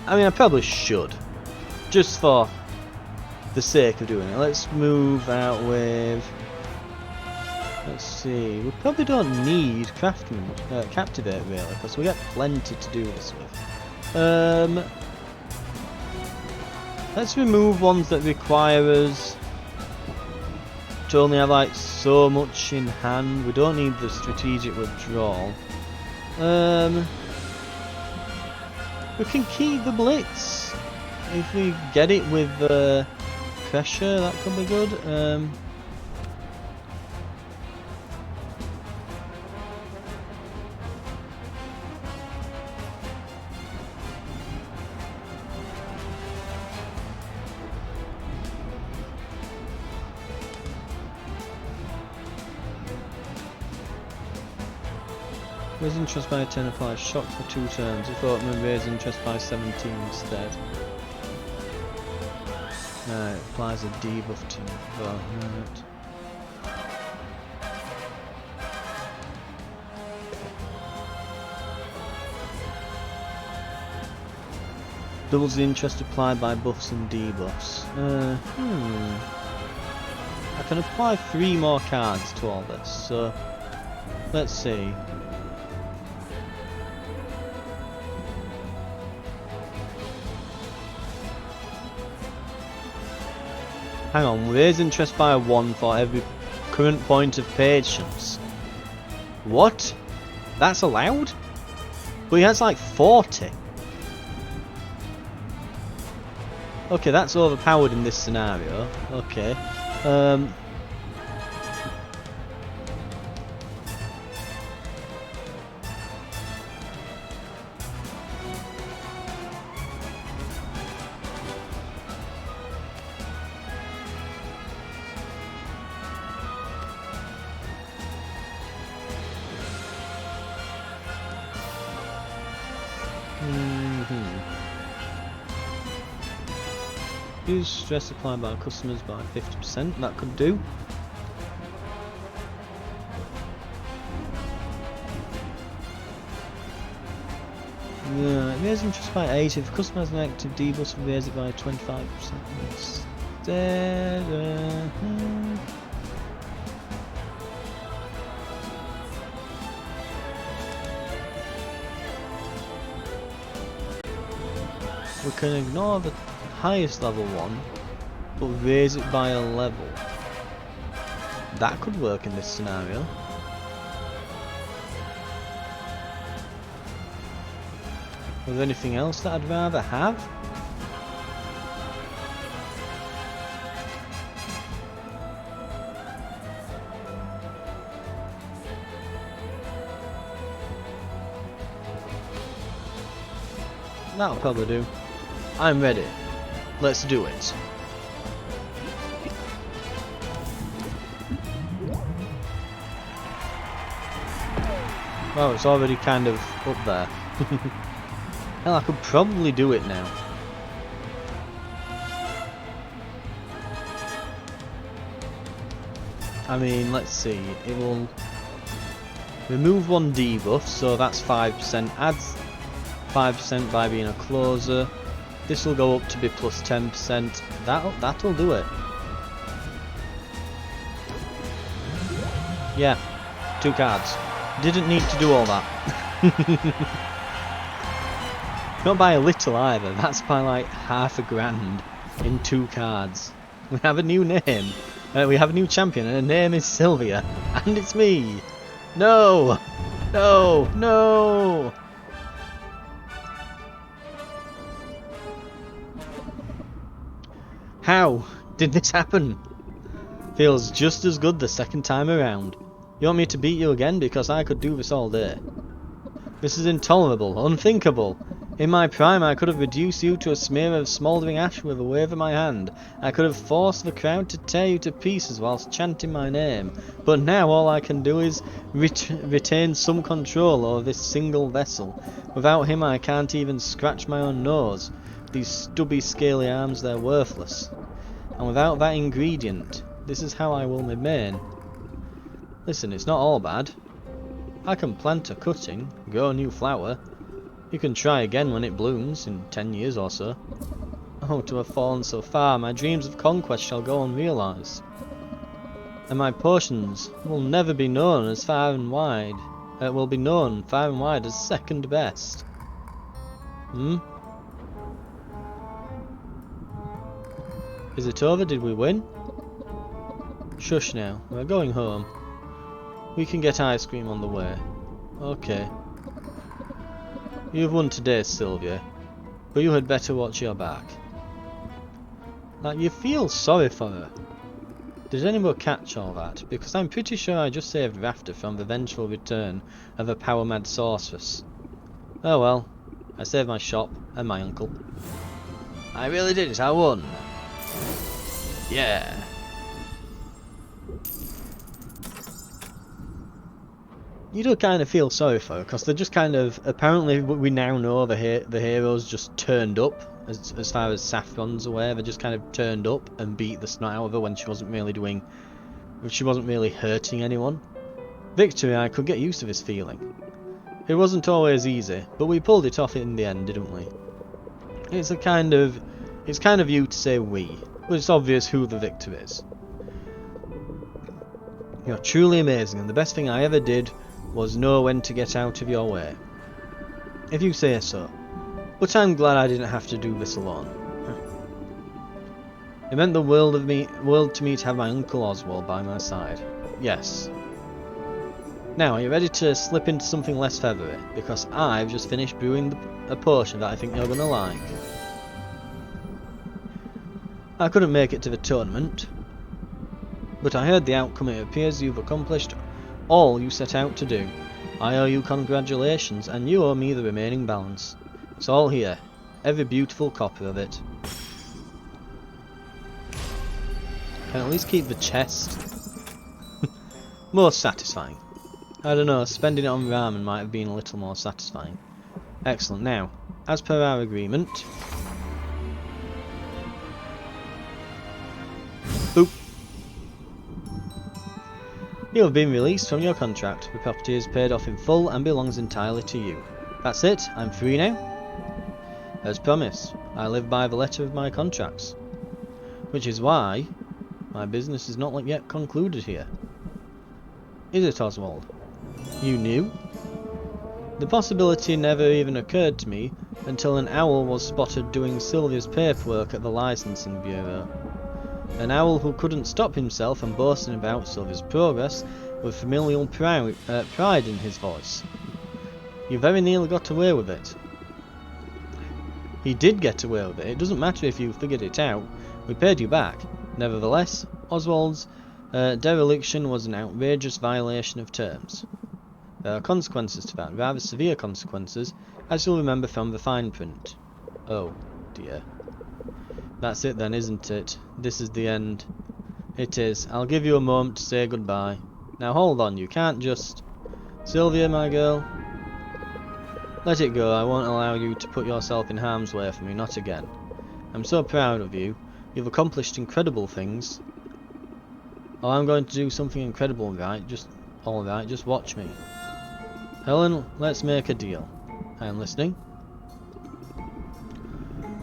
I mean, I probably should. Just for the sake of doing it. Let's move out with... Let's see. We probably don't need Captivate, really, because we got plenty to do this with. Let's remove ones that require us to only have like so much in hand. We don't need the strategic withdrawal. We can keep the blitz if we get it with pressure. That could be good. Raise interest by 10 applies shock for 2 turns. If Oatman raise interest by 17 instead. It applies a debuff to right. Doubles the interest applied by buffs and debuffs. I can apply 3 more cards to all this, so let's see. Hang on, raise interest by 1 for every current point of patience. What? That's allowed? But he has like 40. Okay, that's overpowered in this scenario. Okay. Use stress applied by customers by 50%, that could do. Yeah, raise interest by 8. If the customer has an active debuff, raise it by 25% instead. We can ignore the highest level one, but raise it by a level. That could work in this scenario. Was there anything else that I'd rather have? That'll probably do. I'm ready. Let's do it. Oh, it's already kind of up there. Hell, I could probably do it now. I mean, let's see. It will remove 1 debuff, so that's 5%. Adds 5% by being a closer. This will go up to be plus 10%. That'll do it. Yeah, 2 cards. Didn't need to do all that. Not by a little either. That's by like £500 in 2 cards. We have a new name. We have a new champion, and her name is Sylvia, and it's me. No, no, no. How did this happen? Feels just as good the second time around. You want me to beat you again? Because I could do this all day. This is intolerable, unthinkable. In my prime I could have reduced you to a smear of smouldering ash with a wave of my hand. I could have forced the crowd to tear you to pieces whilst chanting my name. But now all I can do is retain some control over this single vessel. Without him I can't even scratch my own nose. These stubby scaly arms, they're worthless. And without that ingredient, this is how I will remain. Listen, it's not all bad. I can plant a cutting, grow a new flower. You can try again when it blooms, in 10 years or so. Oh, to have fallen so far, my dreams of conquest shall go unrealised. And my potions will never be known as far and wide. Will be known far and wide as second best. Is it over? Did we win? Shush now, we're going home. We can get ice cream on the way. Okay. You've won today, Sylvia, but you had better watch your back. Like, you feel sorry for her. Did anyone catch all that? Because I'm pretty sure I just saved Rafter from the vengeful return of a power-mad sorceress. Oh well, I saved my shop and my uncle. I really did it, I won. Yeah. You do kind of feel sorry for her, because they're just kind of, apparently we now know the heroes just turned up, as far as Saffron's aware. They just kind of turned up and beat the snot out of her when she wasn't really hurting anyone. Victory, I could get used to this feeling. It wasn't always easy, but we pulled it off in the end, didn't we? It's kind of you to say we, but it's obvious who the victor is. You're truly amazing, and the best thing I ever did was know when to get out of your way. If you say so. But I'm glad I didn't have to do this alone. It meant the world to me to have my Uncle Oswald by my side. Yes. Now, are you ready to slip into something less feathery? Because I've just finished brewing a potion that I think you're going to like. I couldn't make it to the tournament, but I heard the outcome. It appears you've accomplished all you set out to do. I owe you congratulations, and you owe me the remaining balance. It's all here. Every beautiful copy of it. Can at least keep the chest. Most satisfying. I don't know, spending it on ramen might have been a little more satisfying. Excellent. Now, as per our agreement... Boop. You have been released from your contract. The property is paid off in full and belongs entirely to you. That's it. I'm free now. As promised, I live by the letter of my contracts. Which is why my business is not yet concluded here. Is it, Oswald? You knew? The possibility never even occurred to me until an owl was spotted doing Sylvia's paperwork at the licensing bureau. An owl who couldn't stop himself and boasting about Sylvia's progress with familial pride in his voice. You very nearly got away with it. He did get away with it. It doesn't matter if you figured it out. We paid you back. Nevertheless, Oswald's dereliction was an outrageous violation of terms. There are consequences to that, rather severe consequences, as you'll remember from the fine print. Oh, dear. That's it then, isn't it? This is the end. It is. I'll give you a moment to say goodbye. Now hold on, you can't just... Sylvia, my girl. Let it go. I won't allow you to put yourself in harm's way for me, not again. I'm so proud of you. You've accomplished incredible things. Oh, I'm going to do something incredible, right? Alright, just watch me. Helen, let's make a deal. I am listening.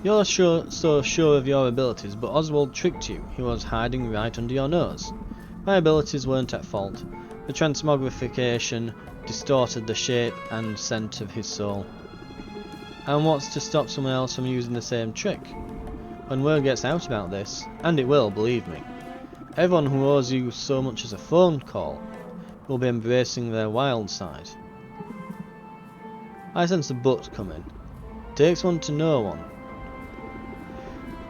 You're so sure of your abilities, but Oswald tricked you. He was hiding right under your nose. My abilities weren't at fault. The transmogrification distorted the shape and scent of his soul. And what's to stop someone else from using the same trick? When word gets out about this, and it will, believe me, everyone who owes you so much as a phone call will be embracing their wild side. I sense a but coming. Takes one to know one.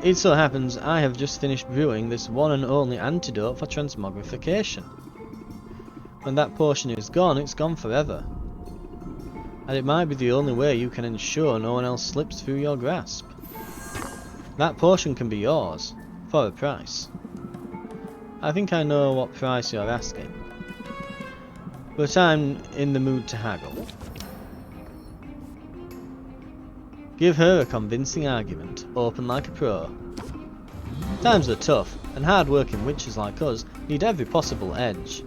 It so happens I have just finished brewing this one and only antidote for transmogrification. When that potion is gone, it's gone forever. And it might be the only way you can ensure no one else slips through your grasp. That potion can be yours, for a price. I think I know what price you're asking. But I'm in the mood to haggle. Give her a convincing argument, open like a pro. Times are tough, and hard-working witches like us need every possible edge.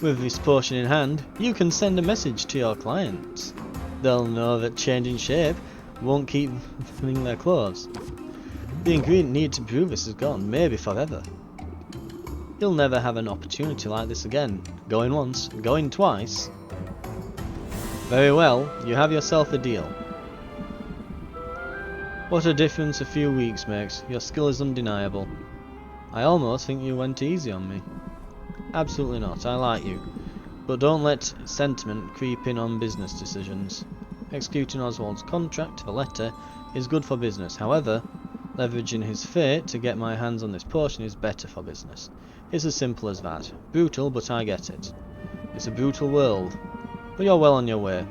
With this potion in hand, you can send a message to your clients. They'll know that changing shape won't keep filling their clothes. The ingredient needed to brew this is gone, maybe forever. You'll never have an opportunity like this again. Going once, going twice. Very well, you have yourself a deal. What a difference a few weeks makes. Your skill is undeniable. I almost think you went easy on me. Absolutely not, I like you. But don't let sentiment creep in on business decisions. Executing Oswald's contract to the letter is good for business. However, leveraging his fate to get my hands on this potion is better for business. It's as simple as that. Brutal, but I get it. It's a brutal world. But you're well on your way.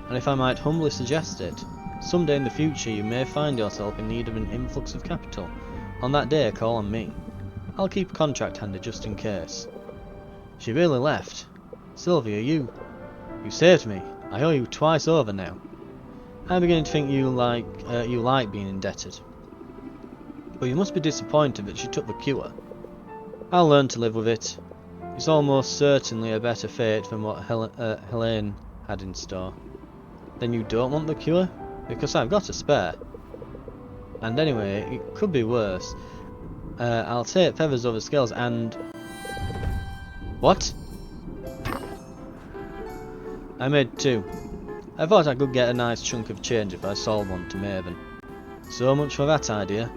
And if I might humbly suggest it, someday in the future you may find yourself in need of an influx of capital. On that day, call on me. I'll keep a contract handy just in case. She really left. Sylvia, you saved me. I owe you twice over now. I'm beginning to think you like being indebted. But you must be disappointed that she took the cure. I'll learn to live with it. It's almost certainly a better fate than what Helene had in store. Then you don't want the cure? Because I've got a spare. And anyway, it could be worse. I'll take feathers over scales and... What? I made 2. I thought I could get a nice chunk of change if I sold one to Maven. So much for that idea.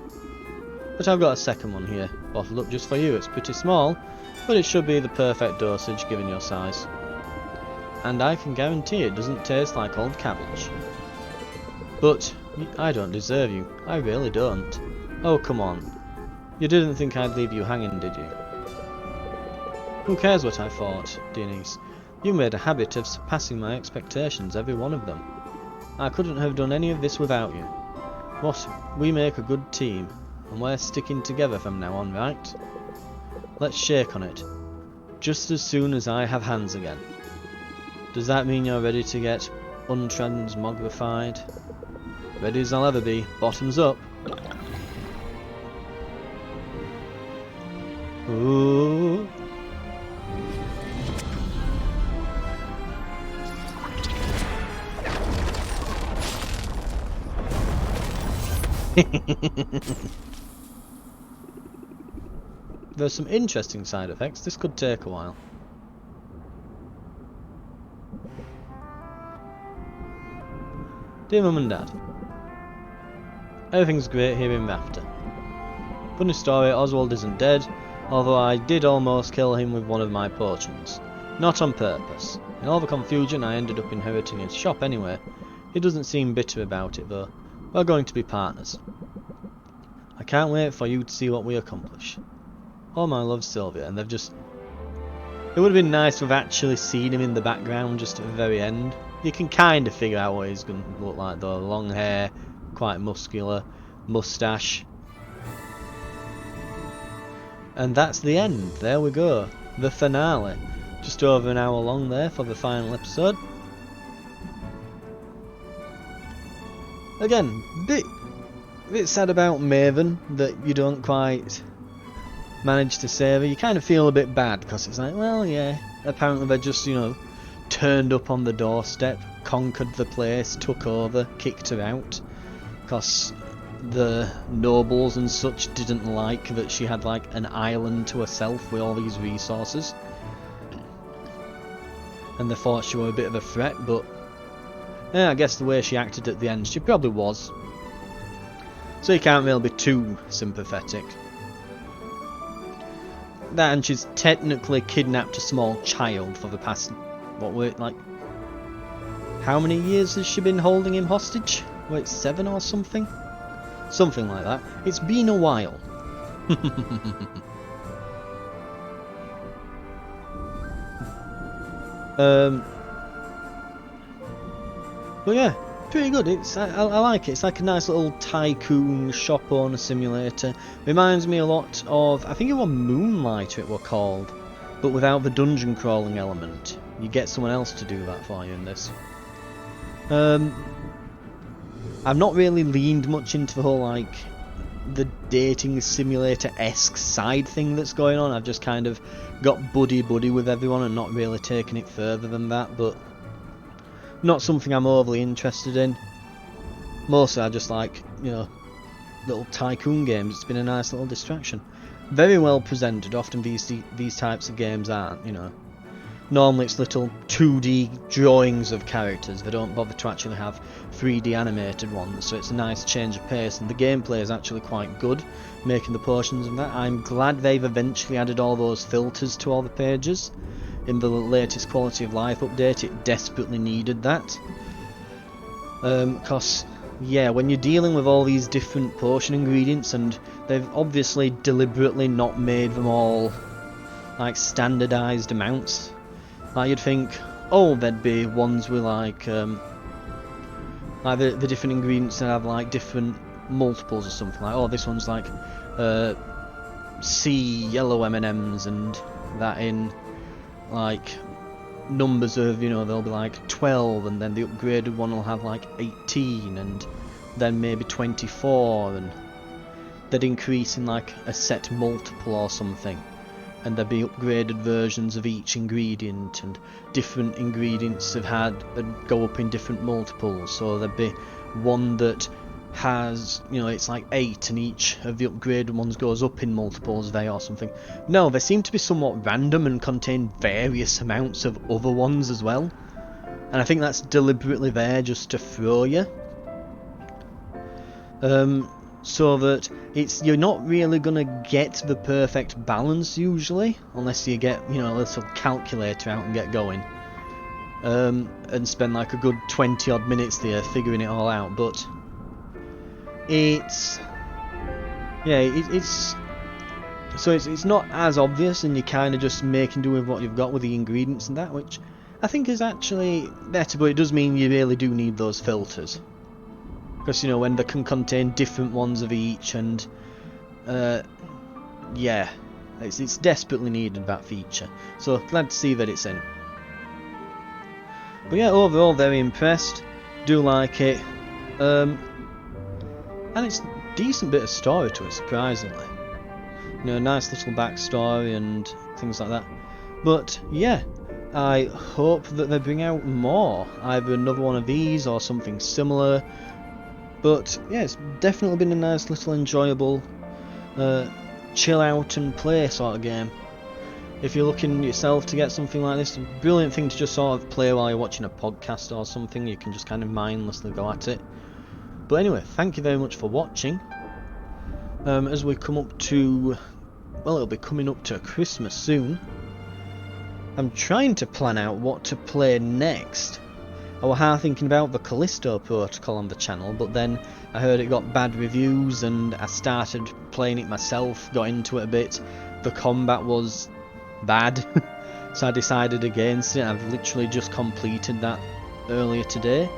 But I've got a second one here, bottled up just for you. It's pretty small, but it should be the perfect dosage given your size. And I can guarantee it doesn't taste like old cabbage. But I don't deserve you. I really don't. Oh, come on. You didn't think I'd leave you hanging, did you? Who cares what I thought, Denise? You made a habit of surpassing my expectations, every one of them. I couldn't have done any of this without you. What? We make a good team, and we're sticking together from now on, right? Let's shake on it. Just as soon as I have hands again. Does that mean you're ready to get untransmogrified? Ready as I'll ever be. Bottoms up. Ooh. There's some interesting side effects. This could take a while. Dear Mum and Dad, everything's great here in Rafter. Funny story, Oswald isn't dead, although I did almost kill him with one of my potions. Not on purpose. In all the confusion I ended up inheriting his shop anyway. He doesn't seem bitter about it though. We're going to be partners. I can't wait for you to see what we accomplish. Oh my love, Sylvia, and they've just... It would have been nice to have actually seen him in the background just at the very end. You can kind of figure out what he's going to look like though. Long hair, quite muscular, moustache. And that's the end. There we go. The finale. Just over an hour long there for the final episode. Again, bit sad about Maven that you don't quite manage to save her. You kind of feel a bit bad because it's like, well, yeah, apparently they just, you know, turned up on the doorstep, conquered the place, took over, kicked her out because the nobles and such didn't like that she had like an island to herself with all these resources, and they thought she was a bit of a threat. But yeah, I guess the way she acted at the end, she probably was, so you can't really be too sympathetic. That, and she's technically kidnapped a small child for the past, what were it, like, how many years has she been holding him hostage? Wait, 7 or something? Something like that. It's been a while. But yeah, pretty good. It's I like it. It's like a nice little tycoon shop owner simulator. Reminds me a lot of, I think it was Moonlighter it were called, but without the dungeon crawling element. You get someone else to do that for you in this. I've not really leaned much into the whole like the dating simulator-esque side thing that's going on. I've just kind of got buddy with everyone and not really taken it further than that, but not something I'm overly interested in. Mostly I just like, you know, little tycoon games. It's been a nice little distraction. Very well presented. Often these types of games aren't, you know. Normally it's little 2D drawings of characters. They don't bother to actually have 3D animated ones, so it's a nice change of pace, and the gameplay is actually quite good, making the portions of that. I'm glad they've eventually added all those filters to all the pages. In the latest quality of life update, it desperately needed that. Because, yeah, when you're dealing with all these different potion ingredients, and they've obviously deliberately not made them all like standardized amounts. Like you'd think, oh, there'd be ones with like the different ingredients that have like different multiples or something. Like, oh, this one's like C yellow M&Ms, and that in like numbers of, you know, there'll be like 12, and then the upgraded one will have like 18, and then maybe 24, and they'd increase in like a set multiple or something. And there'd be upgraded versions of each ingredient, and different ingredients have had go up in different multiples. So there'd be one that has, you know, it's like 8 and each of the upgraded ones goes up in multiples of 8 or something. No, they seem to be somewhat random and contain various amounts of other ones as well. And I think that's deliberately there just to throw you. So that you're not really gonna get the perfect balance usually, unless you get, you know, a little calculator out and get going. And spend like a good 20 odd minutes there figuring it all out, but it's not as obvious, and you're kind of just making do with what you've got with the ingredients and that, which I think is actually better, but it does mean you really do need those filters. Because, you know, when they can contain different ones of each, and yeah, it's desperately needed, that feature. So glad to see that it's in. But yeah, overall very impressed. Do like it. And it's a decent bit of story to it, surprisingly. You know, nice little backstory and things like that. But yeah, I hope that they bring out more, either another one of these or something similar. But yeah, it's definitely been a nice little enjoyable chill out and play sort of game. If you're looking yourself to get something like this, a brilliant thing to just sort of play while you're watching a podcast or something. You can just kind of mindlessly go at it. But anyway, thank you very much for watching. As we come up to, well, it'll be coming up to Christmas soon. I'm trying to plan out what to play next. I was half thinking about the Callisto Protocol on the channel, but then I heard it got bad reviews and I started playing it myself, got into it a bit. The combat was bad, so I decided against it. I've literally just completed that earlier today.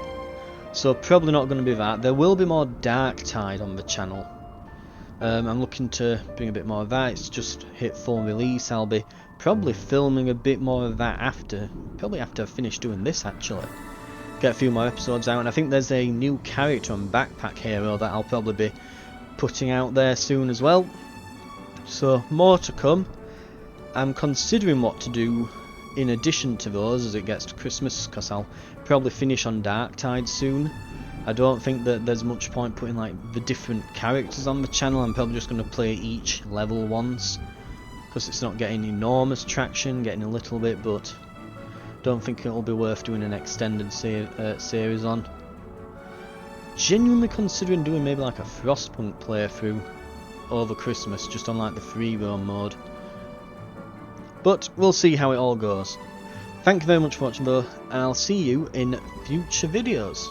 So probably not going to be that. There will be more Darktide on the channel. I'm looking to bring a bit more of that. It's just hit full release. I'll be probably filming a bit more of that probably after I finish doing this actually. Get a few more episodes out, and I think there's a new character on Backpack Hero that I'll probably be putting out there soon as well. So more to come. I'm considering what to do in addition to those as it gets to Christmas, because I'll probably finish on Darktide soon. I don't think that there's much point putting like the different characters on the channel. I'm probably just going to play each level once, because it's not getting enormous traction, getting a little bit, but don't think it'll be worth doing an extended series on. Genuinely considering doing maybe like a Frostpunk playthrough over Christmas, just on like the free roam mode. But we'll see how it all goes. Thank you very much for watching though, and I'll see you in future videos.